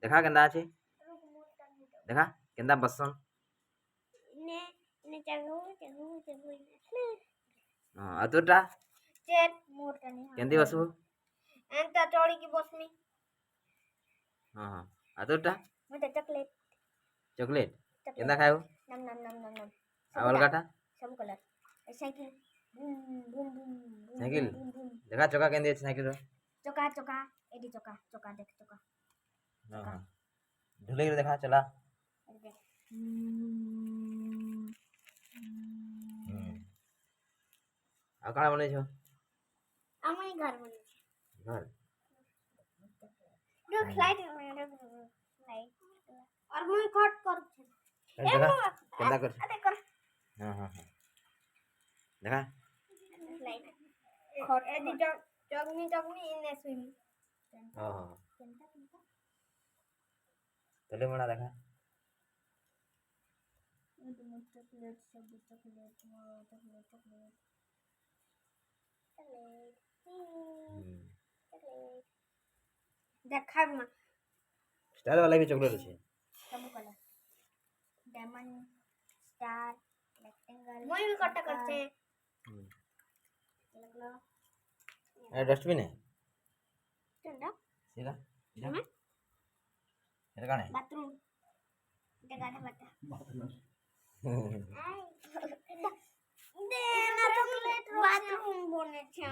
देखा केंदा अछि देखा केंदा बसन ने ने चगो चगो चगो हां अतुटा चेर मोटा नहीं केंदी बसबु एंता चोड़ी की बसमी हां हां अतुटा मते चॉकलेट चॉकलेट केंदा खायो नम नम नम नम नम अलगाटा सब colour cycle boom boom boom cycle boom boom देखा चका केंदी अछि साइकिल रो चोका चोका एडी चोका चोका देख चोका हां हां ढुले देखा चला देख आ काना बनै छौ आमाई घर बने छे घर रुक लाइट लाइट और मुई कट कर छे देखा केंदा कर अरे कर हां हां हां देखा लाइट खट एदी जगनी जगनी इने सुई हां हां केंता केंता तले बड़ा देखा चॉकलेट सब चॉकलेट चॉकलेट चॉकलेट चॉकलेट देखा ना स्टार वाला भी चॉकलेट अछि सब कलर डायमंड स्टार रेक्टेंगल मैं भी कट करते लगलो ए डस्टबिन है ठंडा सीधा में এটা কানে बाथरूम जगह है बता दे ना चॉकलेट बाथरूम बने छे